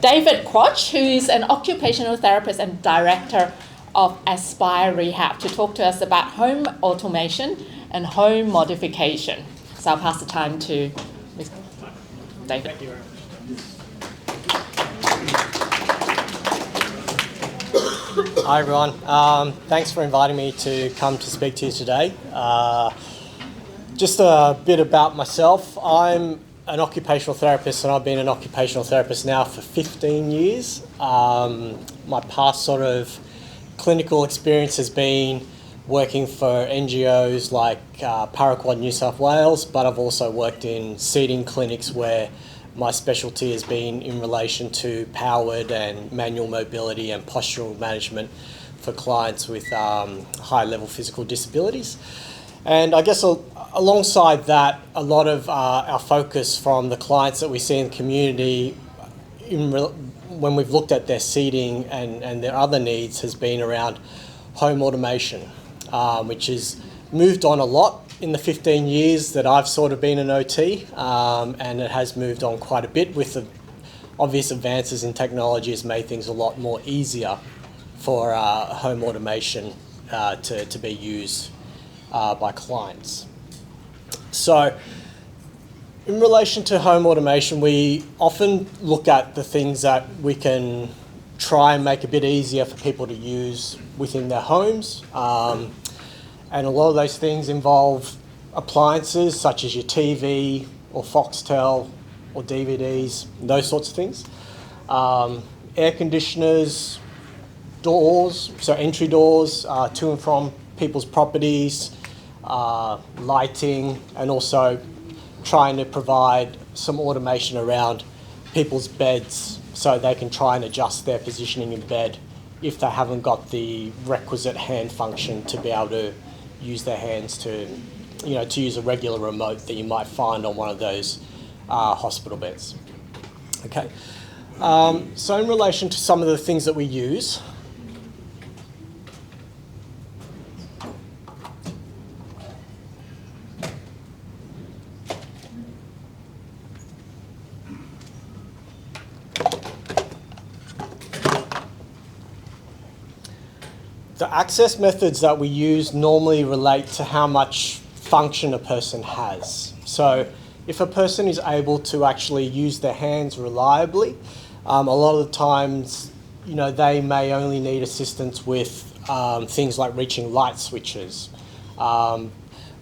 David Quach, who is an occupational therapist and director of Aspire Rehab, to talk to us about home automation and home modification. So I'll pass the time to Mr. David. Thank you very much. Hi everyone, thanks for inviting me to come to speak to you today. Just a bit about myself. I'm an occupational therapist and I've been an occupational therapist now for 15 years. My past sort of clinical experience has been working for NGOs like Quach, New South Wales, but I've also worked in seating clinics where my specialty has been in relation to powered and manual mobility and postural management for clients with high-level physical disabilities. And I guess alongside that, a lot of our focus from the clients that we see in the community when we've looked at their seating and their other needs has been around home automation, which has moved on a lot in the 15 years that I've sort of been an OT, and it has moved on quite a bit with the obvious advances in technology has made things a lot more easier for home automation to be used by clients. So in relation to home automation, we often look at the things that we can try and make a bit easier for people to use within their homes. And a lot of those things involve appliances such as your TV or Foxtel or DVDs, those sorts of things. Air conditioners, doors, so entry doors to and from people's properties, lighting, and also trying to provide some automation around people's beds so they can try and adjust their positioning in bed if they haven't got the requisite hand function to be able to use their hands to use a regular remote that you might find on one of those hospital beds. Okay, so in relation to some of the things that we use, the access methods that we use normally relate to how much function a person has. So if a person is able to actually use their hands reliably, a lot of the times, they may only need assistance with things like reaching light switches. But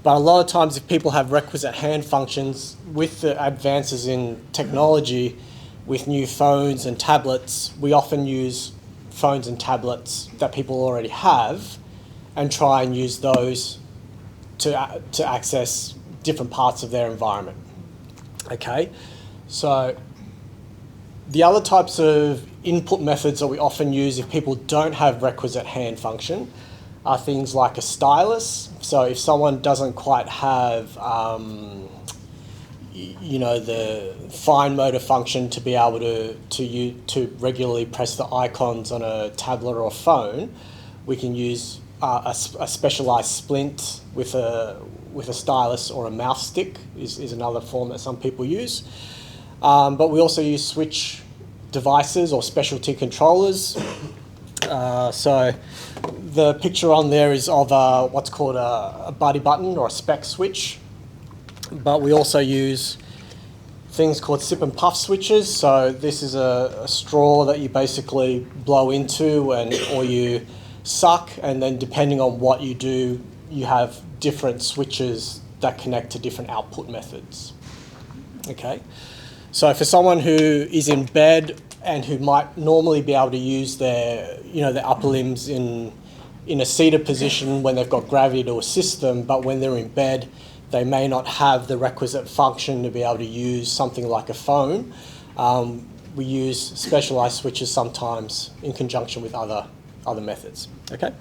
a lot of times if people have requisite hand functions, with the advances in technology, with new phones and tablets, we often use phones and tablets that people already have and try and use those to access different parts of their environment. Okay, so the other types of input methods that we often use if people don't have requisite hand function are things like a stylus. So if someone doesn't quite have the fine motor function to be able to regularly press the icons on a tablet or a phone, we can use a specialised splint with a stylus, or a mouse stick is another form that some people use. But we also use switch devices or specialty controllers. So the picture on there is of what's called a buddy button or a spec switch. But we also use things called sip and puff switches. So this is a straw that you basically blow into or you suck, and then depending on what you do, you have different switches that connect to different output methods. Okay, so for someone who is in bed and who might normally be able to use their upper limbs in a seated position when they've got gravity to assist them, but when they're in bed, they may not have the requisite function to be able to use something like a phone. We use specialised switches sometimes in conjunction with other methods. Okay.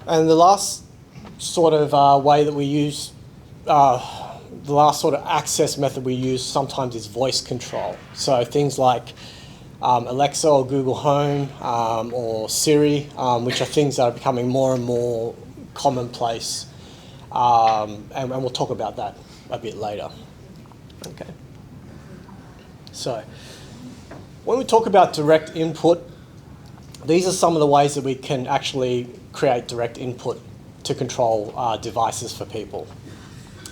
And the last sort of way that we use, the last sort of access method we use sometimes is voice control. So things like Alexa or Google Home or Siri, which are things that are becoming more and more commonplace. And we'll talk about that a bit later. Okay. So when we talk about direct input, these are some of the ways that we can actually create direct input to control devices for people.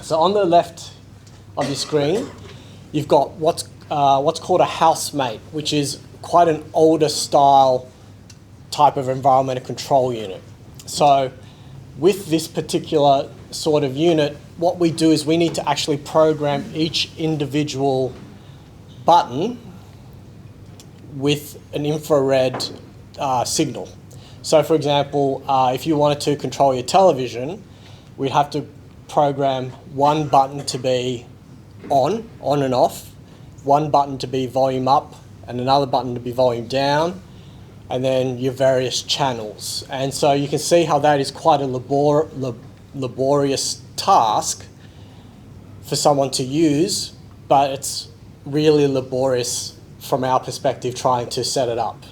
So on the left of your screen, you've got what's called a housemate, which is quite an older style type of environmental control unit. So with this particular sort of unit, what we do is we need to actually program each individual button with an infrared signal. So for example, if you wanted to control your television, we'd have to program one button to be on and off, one button to be volume up, and another button to be volume down, and then your various channels. And so you can see how that is quite a laborious task for someone to use, but it's really laborious from our perspective trying to set it up.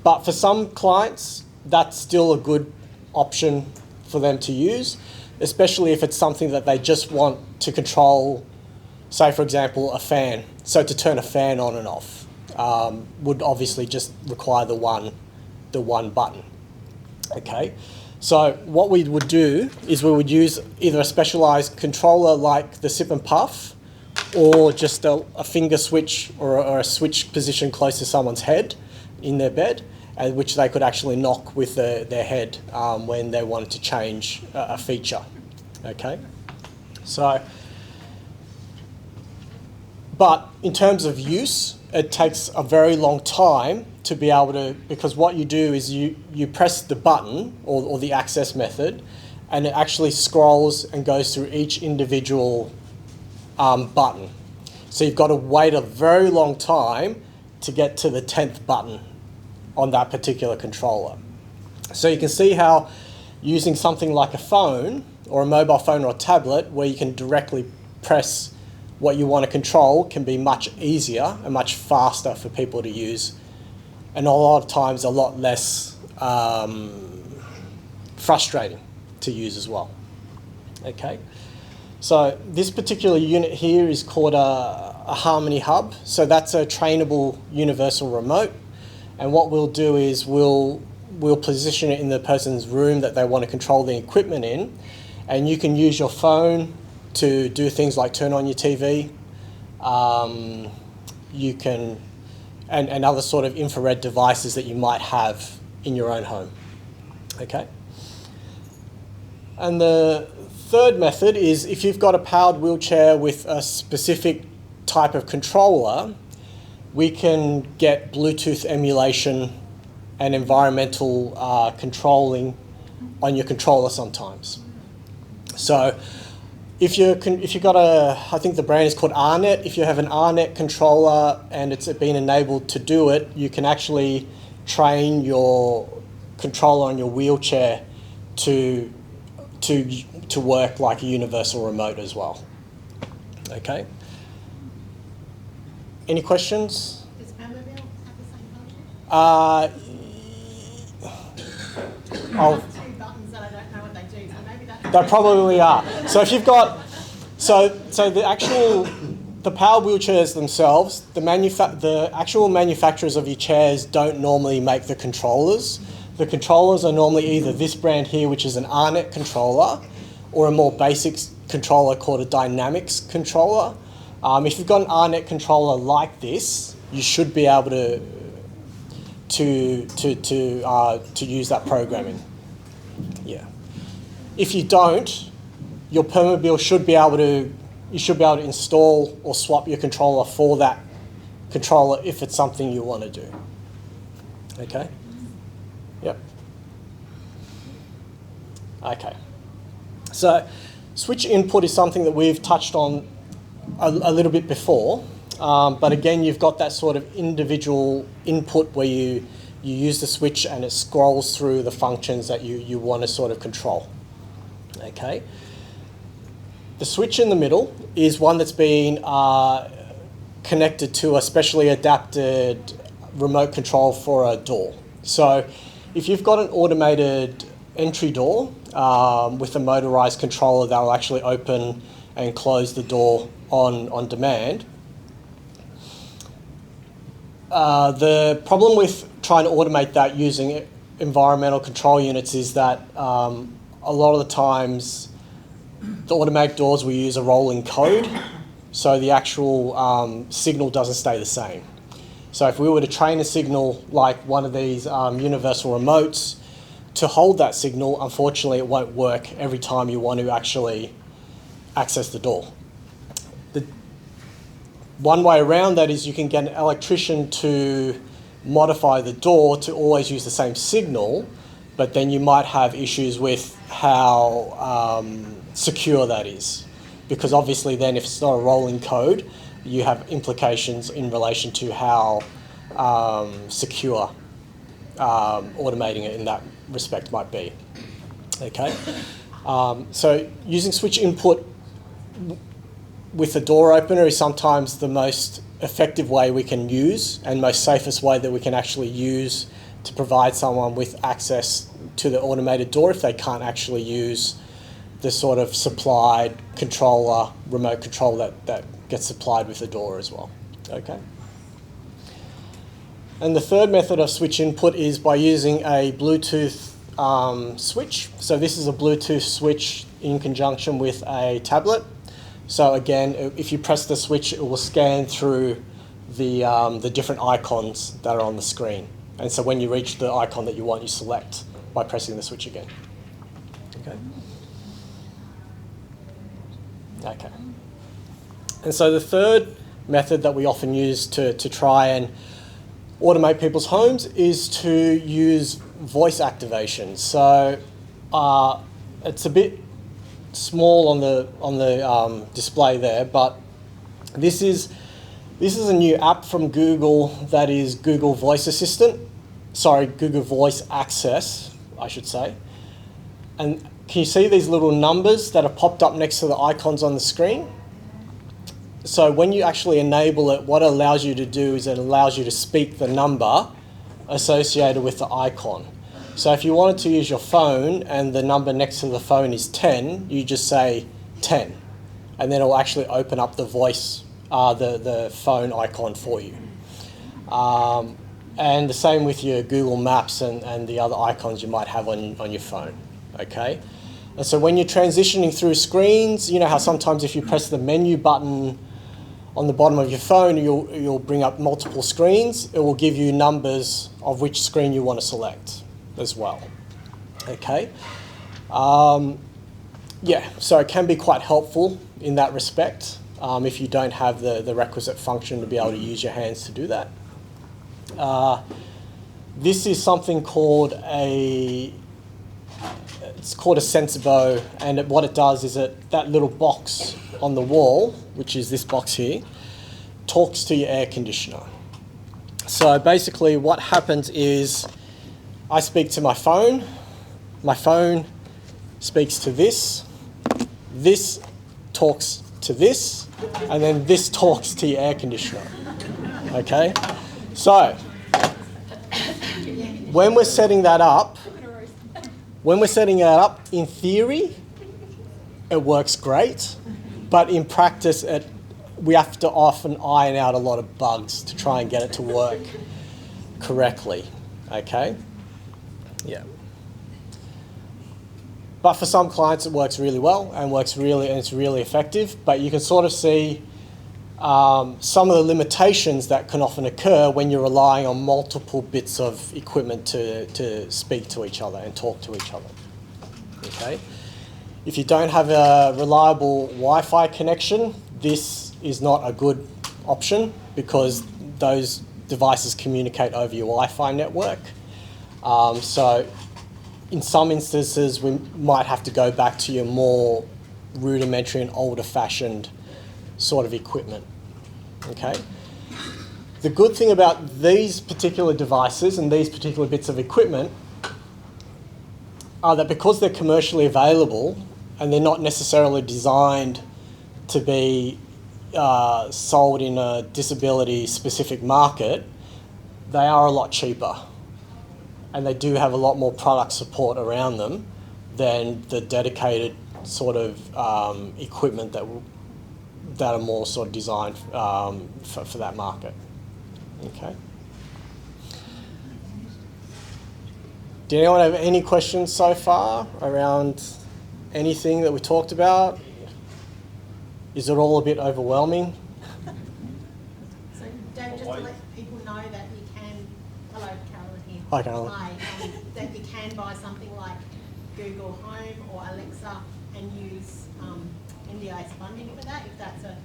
But for some clients, that's still a good option for them to use, especially if it's something that they just want to control, say for example, a fan. So to turn a fan on and off would obviously just require the one button. Okay, so what we would do is we would use either a specialized controller like the Sip and Puff, or just a finger switch or a switch position close to someone's head in their bed, which they could actually knock with their head when they wanted to change a feature. Okay, so, but in terms of use, it takes a very long time to be able to, because what you do is you press the button or the access method, and it actually scrolls and goes through each individual button. So you've got to wait a very long time to get to the 10th button on that particular controller. So you can see how using something like a phone or a mobile phone or a tablet where you can directly press what you want to control can be much easier and much faster for people to use, and a lot of times a lot less frustrating to use as well. Okay, so this particular unit here is called a Harmony Hub. So that's a trainable universal remote, and what we'll do is we'll position it in the person's room that they want to control the equipment in, and you can use your phone to do things like turn on your TV. You can, and other sort of infrared devices that you might have in your own home. Okay. And the third method is if you've got a powered wheelchair with a specific type of controller, we can get Bluetooth emulation and environmental controlling on your controller sometimes. So if you've got I think the brand is called RNet, if you have an RNet controller and it's been enabled to do it, you can actually train your controller on your wheelchair to work like a universal remote as well. Okay. Any questions? Does Playmobil have the same function? I'll, Two buttons that I don't know what they do, so maybe that's... They probably are. So if you've got, so the power wheelchairs themselves, the actual manufacturers of your chairs don't normally make the controllers. The controllers are normally either this brand here, which is an RNet controller, or a more basic controller called a Dynamics controller. If you've got an RNet controller like this, you should be able to use that programming. Yeah. If you don't, your Permobil should be able to. You should be able to install or swap your controller for that controller if it's something you want to do. Okay. Yep. Okay. So, switch input is something that we've touched on a little bit before, but again, you've got that sort of individual input where you use the switch and it scrolls through the functions that you want to sort of control. Okay. The switch in the middle is one that's been connected to a specially adapted remote control for a door. So if you've got an automated entry door with a motorized controller that will actually open and close the door on demand, The problem with trying to automate that using environmental control units is that a lot of the times the automatic doors we use a rolling code, so the actual signal doesn't stay the same. So if we were to train a signal like one of these universal remotes to hold that signal, unfortunately it won't work every time you want to actually access the door. One way around that is you can get an electrician to modify the door to always use the same signal, but then you might have issues with how secure that is. Because obviously then if it's not a rolling code, you have implications in relation to how secure automating it in that respect might be. Okay, so using switch input with a door opener is sometimes the most effective way we can use and most safest way that we can actually use to provide someone with access to the automated door if they can't actually use the sort of supplied controller, remote control that gets supplied with the door as well. Okay. And the third method of switch input is by using a Bluetooth switch. So this is a Bluetooth switch in conjunction with a tablet. So again, if you press the switch, it will scan through the different icons that are on the screen. And so when you reach the icon that you want, you select by pressing the switch again. Okay. Okay. And so the third method that we often use to try and automate people's homes is to use voice activation. So it's a bit small on the display there, but this is a new app from Google that is Google Voice Assistant. Sorry, Google Voice Access, I should say. And can you see these little numbers that are popped up next to the icons on the screen? So when you actually enable it, what it allows you to do is it allows you to speak the number associated with the icon. So if you wanted to use your phone and the number next to the phone is 10, you just say 10, and then it'll actually open up the voice, the phone icon for you. And the same with your Google Maps and the other icons you might have on your phone, okay? And so when you're transitioning through screens, you know how sometimes if you press the menu button on the bottom of your phone, you'll bring up multiple screens. It will give you numbers of which screen you want to select as well. Okay. Yeah, so it can be quite helpful in that respect if you don't have the requisite function to be able to use your hands to do that. This is something called it's called a Sensibo, and what it does is that little box on the wall, which is this box here, talks to your air conditioner. So basically what happens is I speak to my phone speaks to this talks to this, and then this talks to your air conditioner. Okay? So when we're setting that up, in theory, it works great, but in practice, we have to often iron out a lot of bugs to try and get it to work correctly, okay? Yeah. But for some clients, it works really well and it's really effective, but you can sort of see some of the limitations that can often occur when you're relying on multiple bits of equipment to speak to each other and talk to each other. Okay? If you don't have a reliable Wi-Fi connection, this is not a good option because those devices communicate over your Wi-Fi network. So in some instances, we might have to go back to your more rudimentary and older-fashioned sort of equipment. Okay. The good thing about these particular devices and these particular bits of equipment are that because they're commercially available and they're not necessarily designed to be sold in a disability-specific market, they are a lot cheaper, and they do have a lot more product support around them than the dedicated sort of equipment that are more sort of designed for that market. Okay. Did anyone have any questions so far around anything that we talked about? Is it all a bit overwhelming? So, Dave, just to let people know that you can, hello, Carolyn here. Hi, Carolyn. Hi, that you can buy something like Google Home or Alexa and use NDIS funding for that, if that's a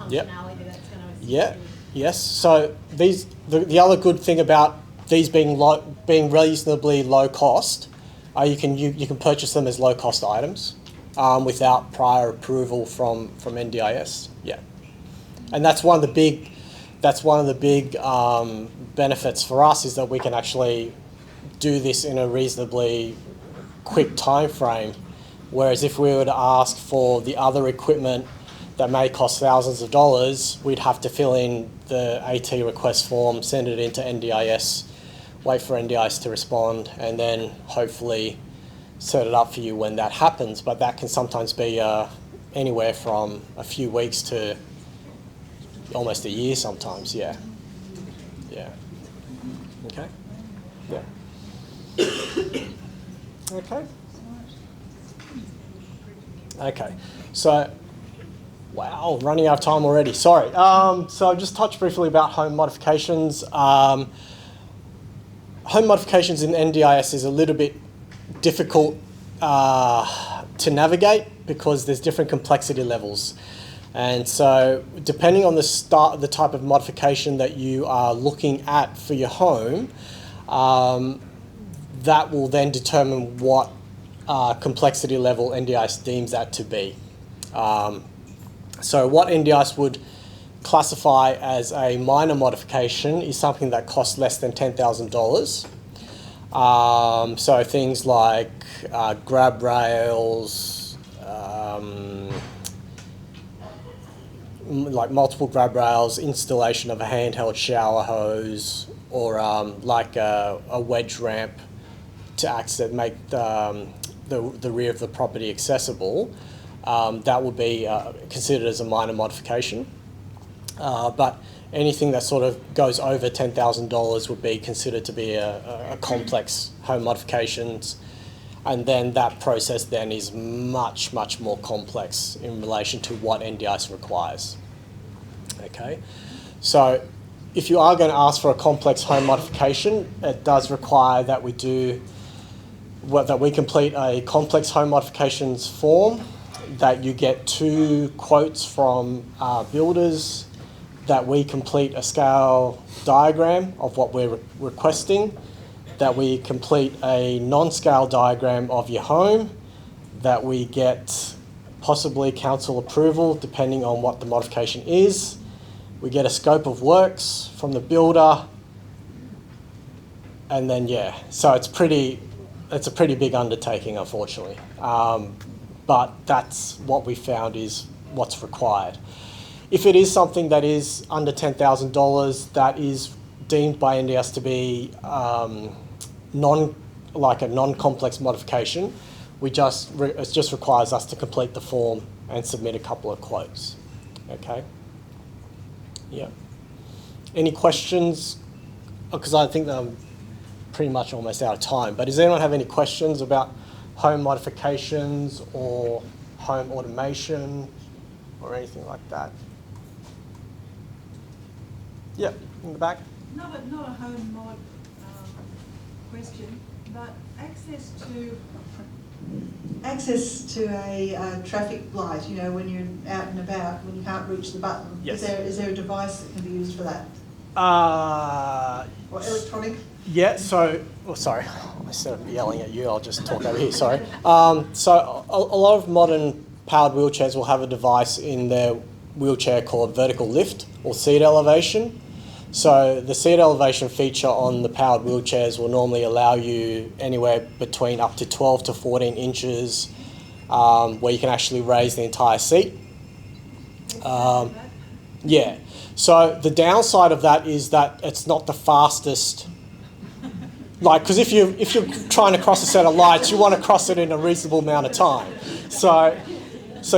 functionality that's going to assist you. Yes. So the other good thing about these being reasonably low cost, you can purchase them as low cost items without prior approval from NDIS. Yeah, and that's one of the big benefits for us, is that we can actually do this in a reasonably quick time frame. Whereas if we were to ask for the other equipment that may cost thousands of dollars, we'd have to fill in the AT request form, send it into NDIS, wait for NDIS to respond, and then hopefully set it up for you when that happens. But that can sometimes be anywhere from a few weeks to almost a year sometimes, yeah. Yeah. Okay? Yeah. Okay. Okay. So, wow, running out of time already. Sorry. So I'll just touch briefly about home modifications. Home modifications in NDIS is a little bit difficult to navigate because there's different complexity levels. And so depending on the type of modification that you are looking at for your home, that will then determine what complexity level NDIS deems that to be. So what NDIS would classify as a minor modification is something that costs less than $10,000. So things like grab rails, like multiple grab rails, installation of a handheld shower hose, or like a wedge ramp to make the rear of the property accessible. That would be considered as a minor modification. But anything that sort of goes over $10,000 would be considered to be a complex home modifications. And then that process then is much, much more complex in relation to what NDIS requires. Okay, so if you are going to ask for a complex home modification, it does require that we complete a complex home modifications form, that you get 2 quotes from builders, that we complete a scale diagram of what we're requesting, that we complete a non-scale diagram of your home, that we get possibly council approval depending on what the modification is. We get a scope of works from the builder, and then so it's a pretty big undertaking, unfortunately. But that's what we found is what's required. If it is something that is under $10,000, that is deemed by NDIS to be a non-complex modification, it just requires us to complete the form and submit a couple of quotes. Okay. Yeah. Any questions? Because I think that I'm pretty much almost out of time. But does anyone have any questions about home modifications or home automation or anything like that? Yeah, in the back. Not a home mod question, but access to a traffic light. You know, when you're out and about, when you can't reach the button. Yes. Is there a device that can be used for that? Or electronic? Yeah. So, sorry. Instead of yelling at you, I'll just talk over here. Sorry. So a lot of modern powered wheelchairs will have a device in their wheelchair called vertical lift or seat elevation. So the seat elevation feature on the powered wheelchairs will normally allow you anywhere between up to 12 to 14 inches where you can actually raise the entire seat. Yeah. So the downside of that is that it's not the fastest. Like, because if you're trying to cross a set of lights, you want to cross it in a reasonable amount of time. So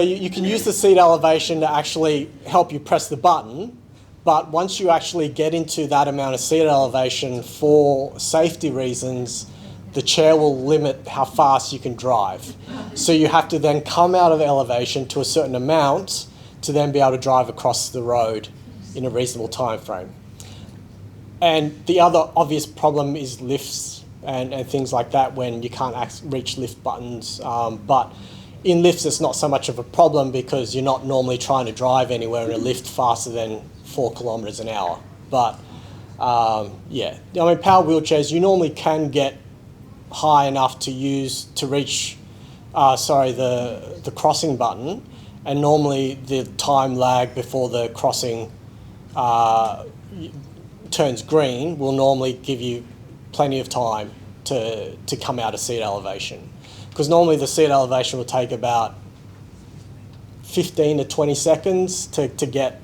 you can use the seat elevation to actually help you press the button. But once you actually get into that amount of seat elevation for safety reasons, the chair will limit how fast you can drive. So you have to then come out of elevation to a certain amount to then be able to drive across the road in a reasonable time frame. And the other obvious problem is lifts and things like that when you can't reach lift buttons. But in lifts, it's not so much of a problem because you're not normally trying to drive anywhere in a lift faster than 4 kilometres an hour. But yeah, I mean, power wheelchairs, you normally can get high enough to reach the crossing button, and normally the time lag before the crossing turns green will normally give you plenty of time to come out of seat elevation, because normally the seat elevation will take about 15 to 20 seconds to get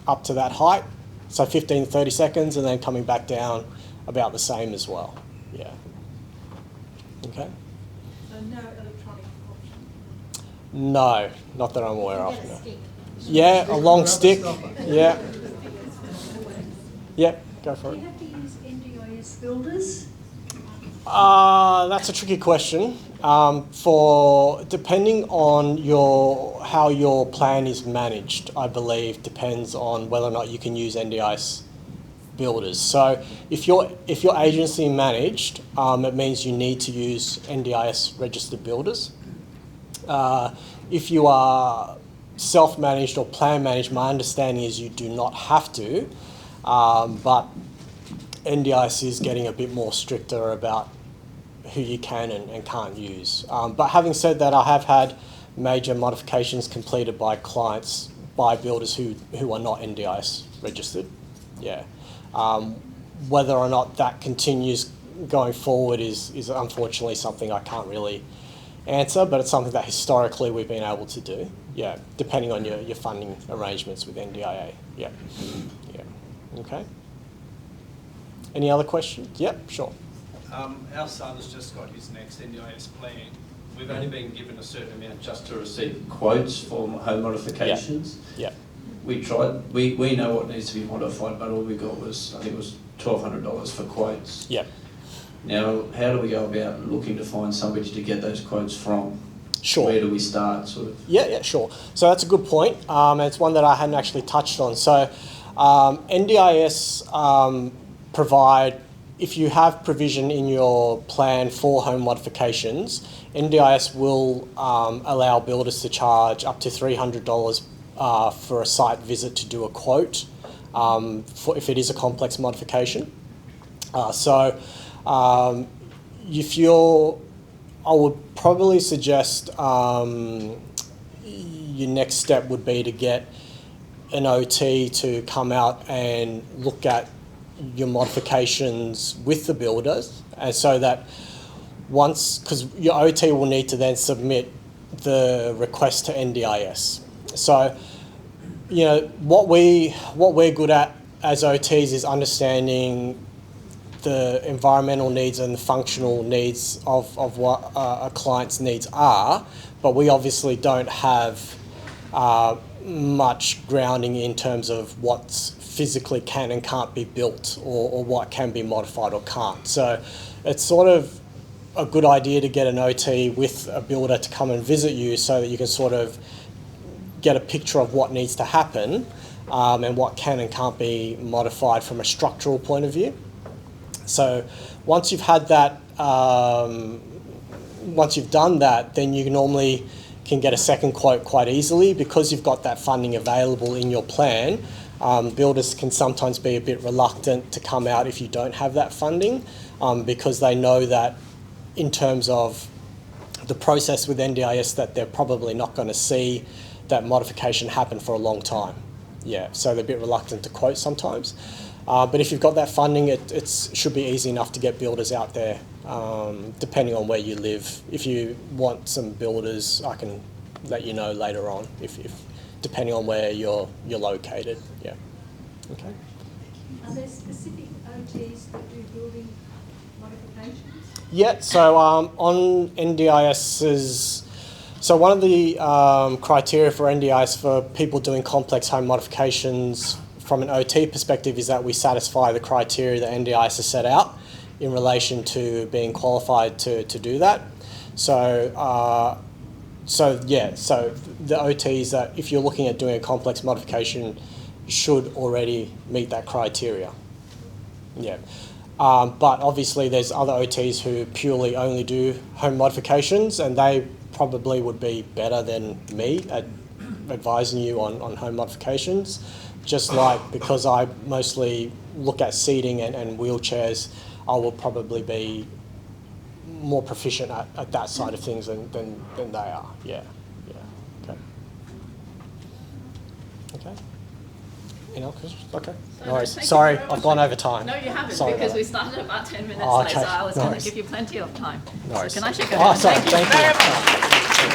up to that height, so 15 to 30 seconds, and then coming back down about the same as well. Yeah. Okay. So no electronic option? No, not that I'm aware of. Get a No. stick. Yeah, a long stick. Yeah. Yep, go for Do it. you have to use NDIS builders? That's a tricky question. For depending on how your plan is managed, I believe depends on whether or not you can use NDIS builders. So if your agency managed, it means you need to use NDIS registered builders. If you are self-managed or plan managed, my understanding is you do not have to, but NDIS is getting a bit more stricter about who you can and can't use. But having said that, I have had major modifications completed by clients, by builders who are not NDIS registered. Yeah. Whether or not that continues going forward is unfortunately something I can't really answer, but it's something that historically we've been able to do. Yeah, depending on your funding arrangements with NDIA. Yeah. Yeah. Okay. Any other questions? Yep, sure. Our son's just got his next NDIS plan. We've only been given a certain amount just to receive quotes for home modifications. Yeah. We tried, we know what needs to be modified, but all we got was, I think it was $1,200 for quotes. Yeah. Now, how do we go about looking to find somebody to get those quotes from? Sure. Where do we start, sort of? Yeah, sure. So that's a good point. And it's one that I hadn't actually touched on. So NDIS provide, if you have provision in your plan for home modifications, NDIS will allow builders to charge up to $300 for a site visit to do a quote if it is a complex modification. I would probably suggest your next step would be to get an OT to come out and look at your modifications with the builders, and so that because your OT will need to then submit the request to NDIS. So, you know, what we're good at as OTs is understanding the environmental needs and the functional needs of what a client's needs are, but we obviously don't have much grounding in terms of what's physically can and can't be built, or what can be modified or can't. So it's sort of a good idea to get an OT with a builder to come and visit you so that you can sort of get a picture of what needs to happen and what can and can't be modified from a structural point of view. So once you've had that, once you've done that, then you normally can get a second quote quite easily because you've got that funding available in your plan. Builders can sometimes be a bit reluctant to come out if you don't have that funding because they know that in terms of the process with NDIS that they're probably not going to see that modification happen for a long time. Yeah, so they're a bit reluctant to quote sometimes. But if you've got that funding, it should be easy enough to get builders out there, depending on where you live. If you want some builders, I can let you know later on, if depending on where you're located. Yeah. Okay. Are there specific OTs that do building modifications? Yeah. So on NDIS's, so one of the criteria for NDIS for people doing complex home modifications from an OT perspective is that we satisfy the criteria that NDIS has set out in relation to being qualified to do that. So the OTs that, if you're looking at doing a complex modification, should already meet that criteria. Yeah. But obviously there's other OTs who purely only do home modifications, and they probably would be better than me at advising you on home modifications. Just like, because I mostly look at seating and wheelchairs, I will probably be more proficient at that side of things than they are. Yeah. Okay. Okay. Any other questions? Okay. No worries. Sorry, I've gone over time. No, you haven't, Sorry because about we started about 10 minutes Oh, late, okay. so I was No going worries. to give you plenty of time. No worries. So can I shake your Oh, hand? sorry. Thank you. very much.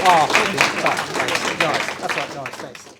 Oh, thank you. Sorry. Thanks. No worries. That's right. No worries. Thanks.